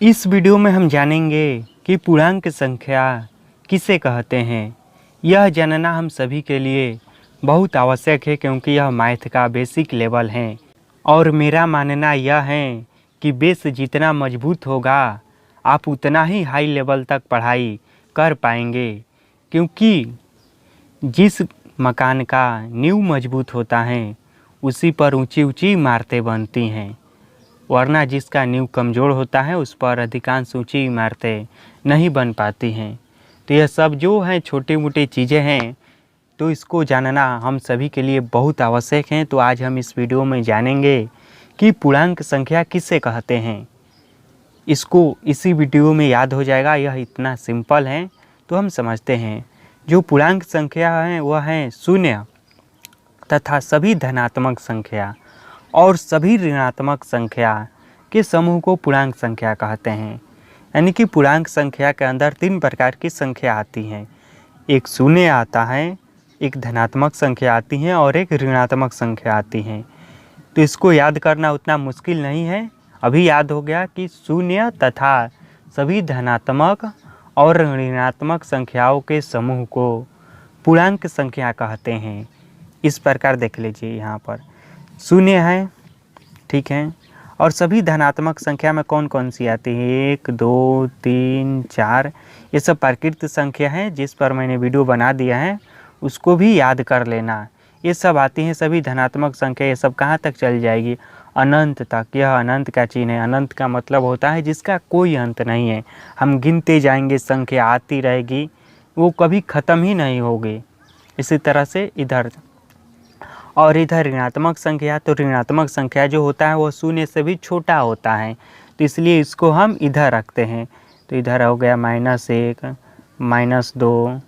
इस वीडियो में हम जानेंगे कि पूर्णांक संख्या किसे कहते हैं। यह जानना हम सभी के लिए बहुत आवश्यक है क्योंकि यह मैथ का बेसिक लेवल है और मेरा मानना यह है कि बेस जितना मजबूत होगा आप उतना ही हाई लेवल तक पढ़ाई कर पाएंगे, क्योंकि जिस मकान का नींव मजबूत होता है उसी पर ऊंची ऊंची इमारतें बनती हैं, वरना जिसका नींव कमज़ोर होता है उस पर अधिकांश ऊंची इमारतें नहीं बन पाती हैं। तो यह सब जो हैं छोटी मोटी चीज़ें हैं, तो इसको जानना हम सभी के लिए बहुत आवश्यक है। तो आज हम इस वीडियो में जानेंगे कि पूर्णांक संख्या किसे कहते हैं। इसको इसी वीडियो में याद हो जाएगा, यह इतना सिंपल है। तो हम समझते हैं, जो पूर्णांक संख्या है वह है शून्य तथा सभी धनात्मक संख्या और सभी ऋणात्मक संख्या के समूह को पूर्णांक संख्या कहते हैं। यानी कि पूर्णांक संख्या के अंदर 3 प्रकार की संख्या आती हैं। एक शून्य आता है, एक धनात्मक संख्या आती है और एक ऋणात्मक संख्या आती है। तो इसको याद करना उतना मुश्किल नहीं है। अभी याद हो गया कि शून्य तथा सभी धनात्मक और ऋणात्मक संख्याओं के समूह को पूर्णांक संख्या कहते हैं। इस प्रकार देख लीजिए, यहाँ पर शून्य है, ठीक है, और सभी धनात्मक संख्या में कौन कौन सी आती है, 1 2 3 4, ये सब प्राकृत संख्या है जिस पर मैंने वीडियो बना दिया है, उसको भी याद कर लेना। ये सब आती हैं सभी धनात्मक संख्या। ये सब कहाँ तक चल जाएगी, अनंत तक। यह अनंत का चिन्ह है। अनंत का मतलब होता है जिसका कोई अंत नहीं है। हम गिनते जाएंगे, संख्या आती रहेगी, वो कभी ख़त्म ही नहीं होगी। इसी तरह से इधर और इधर ऋणात्मक संख्या, तो ऋणात्मक संख्या जो होता है वो शून्य से भी छोटा होता है, तो इसलिए इसको हम इधर रखते हैं। तो इधर हो गया -1 -2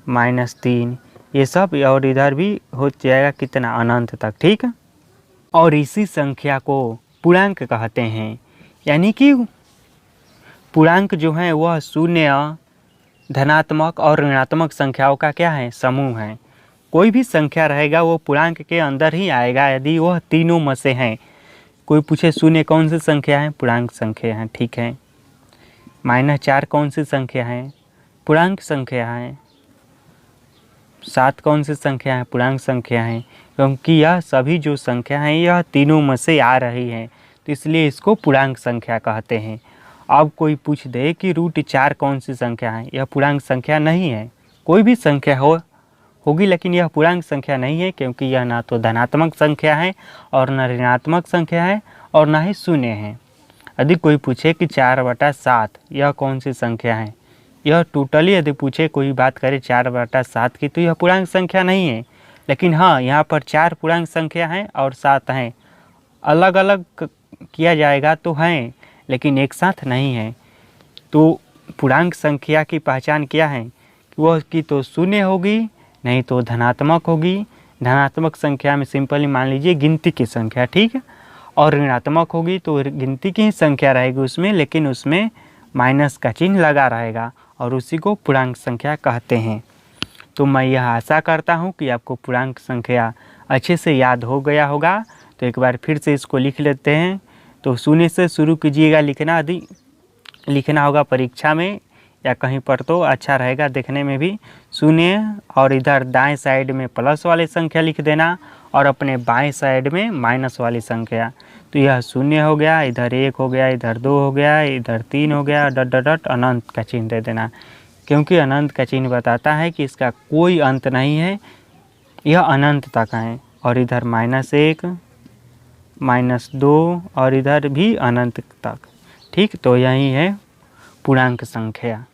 -3, ये सब, और इधर भी हो जाएगा कितना, अनंत तक, ठीक है। और इसी संख्या को पूर्णांक कहते हैं। यानी कि पूर्णांक जो है वह शून्य, धनात्मक और ऋणात्मक संख्याओं का क्या है, समूह है। कोई भी संख्या रहेगा वो पूर्णांक के अंदर ही आएगा यदि वह तीनों में से हैं। कोई पूछे शून्य कौन सी संख्या है, पूर्णांक संख्या है, ठीक है। -4 कौन सी संख्या है, पूर्णांक संख्या है। 7 कौन सी संख्या है, पूर्णांक संख्या है। क्योंकि यह सभी जो संख्या हैं यह तीनों में से आ रही हैं, तो इसलिए इसको पूर्णांक संख्या कहते हैं। अब कोई पूछ दे कि √4 कौन सी संख्या है, यह पूर्णांक संख्या नहीं है। कोई भी संख्या होगी लेकिन यह पूर्णांक संख्या नहीं है, क्योंकि यह ना तो धनात्मक संख्या है और न ऋणात्मक संख्या है और ना ही शून्य है। यदि कोई पूछे कि 4/7 यह कौन सी संख्या है, यह टोटली यदि पूछे, कोई बात करे 4/7 की, तो यह पूर्णांक संख्या नहीं है। लेकिन हाँ, यहाँ पर 4 पूर्णांक संख्या हैं और 7 हैं। अलग अलग किया जाएगा तो हैं, लेकिन एक साथ नहीं है। तो पूर्णांक संख्या की पहचान क्या है कि वह की तो शून्य होगी, नहीं तो धनात्मक होगी। धनात्मक संख्या में सिंपली मान लीजिए गिनती की संख्या, ठीक है, और ऋणात्मक होगी तो गिनती की ही संख्या रहेगी उसमें, लेकिन उसमें माइनस का चिन्ह लगा रहेगा और उसी को पूर्णांक संख्या कहते हैं। तो मैं यह आशा करता हूँ कि आपको पूर्णांक संख्या अच्छे से याद हो गया होगा। तो एक बार फिर से इसको लिख लेते हैं। तो शून्य से शुरू कीजिएगा लिखना, यदि लिखना होगा परीक्षा में या कहीं पर तो अच्छा रहेगा देखने में भी। शून्य और इधर दाएं साइड में प्लस वाली संख्या लिख देना और अपने बाएं साइड में माइनस वाली संख्या। तो यह शून्य हो गया, इधर 1 हो गया, इधर 2 हो गया, इधर 3 हो गया, डॉट डॉट डॉट अनंत का चिन्ह दे देना, क्योंकि अनंत का चिन्ह बताता है कि इसका कोई अंत नहीं है, यह अनंत तक है। और इधर -1 -2 और इधर भी अनंत तक, ठीक। तो यही है पूर्णांक संख्या।